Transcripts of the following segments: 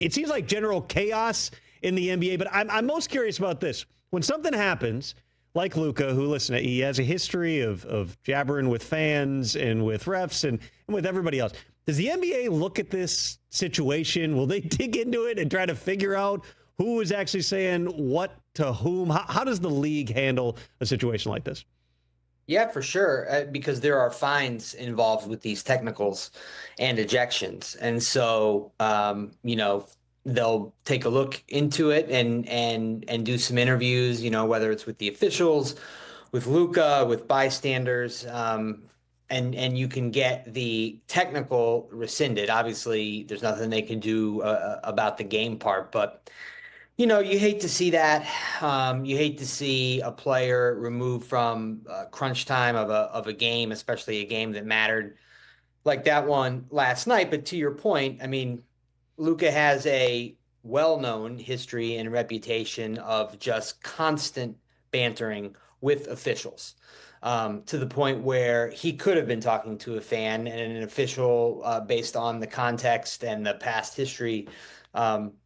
it seems like general chaos in the NBA, but I'm most curious about this. When something happens, like Luka, who, listen, he has a history of jabbering with fans and with refs and with everybody else. Does the NBA look at this situation? Will they dig into it and try to figure out who is actually saying what to whom? How does the league handle a situation like this? Yeah, for sure, because there are fines involved with these technicals and ejections. And so, they'll take a look into it and do some interviews, whether it's with the officials, with Luka, with bystanders, and you can get the technical rescinded. Obviously, there's nothing they can do about the game part, but you hate to see that. You hate to see a player removed from crunch time of a game, especially a game that mattered like that one last night. But to your point, I mean, Luka has a well-known history and reputation of just constant bantering with officials, to the point where he could have been talking to a fan and an official, based on the context and the past history,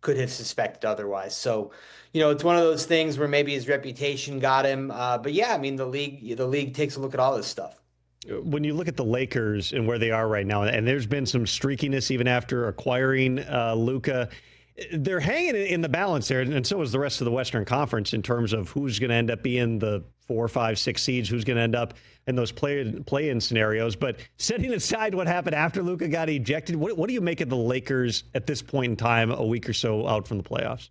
could have suspected otherwise. So, it's one of those things where maybe his reputation got him. But yeah, I mean, the league takes a look at all this stuff. When you look at the Lakers and where they are right now, and there's been some streakiness even after acquiring Luka, they're hanging in the balance there, and so is the rest of the Western Conference in terms of who's going to end up being the 4, 5, 6 seeds, who's going to end up in those play-in scenarios. But setting aside what happened after Luka got ejected, what do you make of the Lakers at this point in time, a week or so out from the playoffs?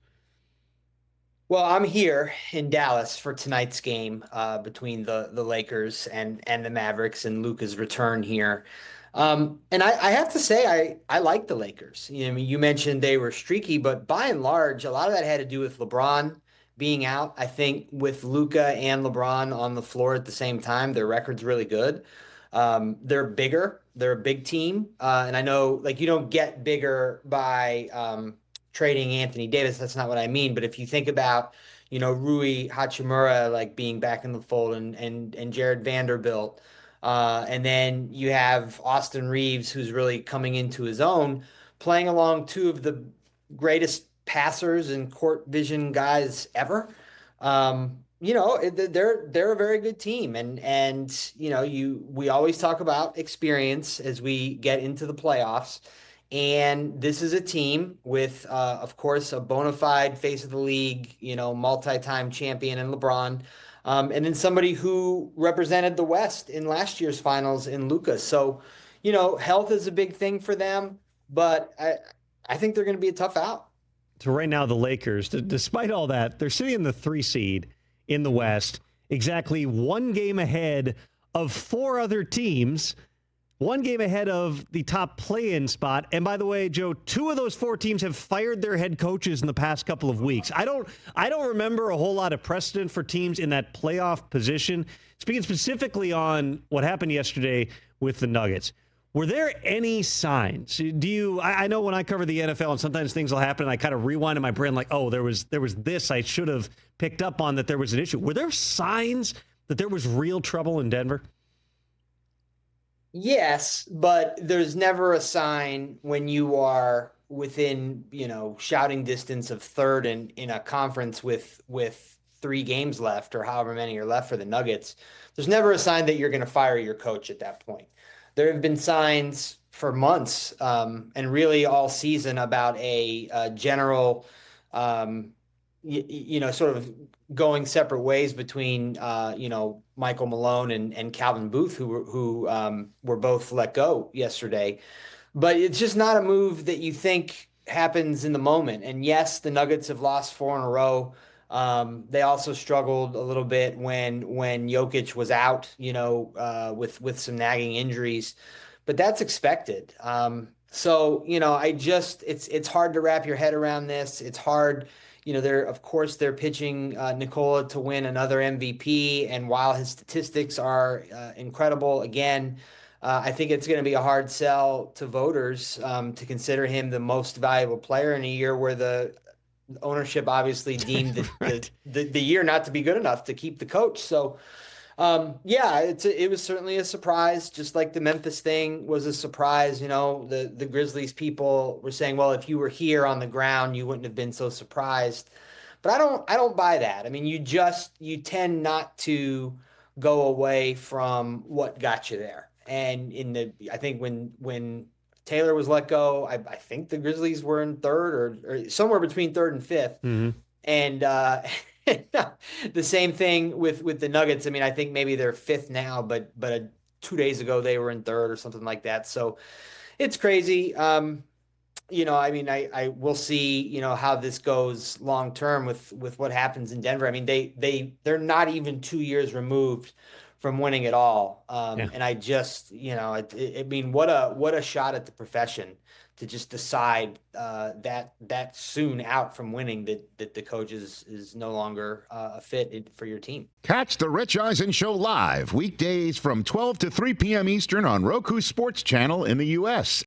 Well, I'm here in Dallas for tonight's game between the Lakers and the Mavericks and Luka's return here. And I have to say, I like the Lakers. I mean, you mentioned they were streaky, but by and large, a lot of that had to do with LeBron being out. I think with Luka and LeBron on the floor at the same time, their record's really good. They're bigger. They're a big team. And I know, like, you don't get bigger by trading Anthony Davis. That's not what I mean. But if you think about, Rui Hachimura, like, being back in the fold, and Jared Vanderbilt, and then you have Austin Reeves, who's really coming into his own, playing along two of the greatest passers and court vision guys ever. They're a very good team, and we always talk about experience as we get into the playoffs. And this is a team with, of course, a bona fide face of the league, multi-time champion in LeBron, and then somebody who represented the West in last year's finals in Luka. So, health is a big thing for them, but I think they're going to be a tough out. So right now, the Lakers, despite all that, they're sitting in the 3 seed in the West, exactly 1 game ahead of 4 other teams. 1 game ahead of the top play-in spot. And by the way, Joe, 2 of those 4 teams have fired their head coaches in the past couple of weeks. I don't remember a whole lot of precedent for teams in that playoff position. Speaking specifically on what happened yesterday with the Nuggets, were there any signs? I know when I cover the NFL and sometimes things will happen and I kind of rewind in my brain like, oh, there was this I should have picked up on, that there was an issue. Were there signs that there was real trouble in Denver? Yes, but there's never a sign when you are within, shouting distance of third in a conference with 3 games left, or however many are left for the Nuggets. There's never a sign that you're going to fire your coach at that point. There have been signs for months, and really all season, about a general, sort of going separate ways between, Michael Malone and Calvin Booth, who were both let go yesterday. But it's just not a move that you think happens in the moment. And yes, the Nuggets have lost 4 in a row. They also struggled a little bit when Jokic was out, with some nagging injuries, but that's expected. So, it's hard to wrap your head around this. It's hard. They're pitching Nikola to win another MVP. And while his statistics are incredible, again, I think it's going to be a hard sell to voters to consider him the most valuable player in a year where the ownership obviously deemed right. the year not to be good enough to keep the coach. So, Yeah, it was certainly a surprise, just like the Memphis thing was a surprise. The Grizzlies people were saying, well, if you were here on the ground, you wouldn't have been so surprised. But I don't buy that. I mean, you tend not to go away from what got you there. And I think when Taylor was let go, I think the Grizzlies were in third or somewhere between third and fifth. Mm-hmm. And the same thing with the Nuggets. I mean, I think maybe they're fifth now, but 2 days ago they were in third or something like that. So it's crazy. I mean, I will see, how this goes long term with what happens in Denver. I mean, they're not even 2 years removed from winning it all. Yeah. And I just, I mean, what a shot at the profession to just decide that soon out from winning that the coach is no longer a fit for your team. Catch the Rich Eisen Show live weekdays from 12 to 3 p.m. Eastern on Roku Sports Channel in the U.S.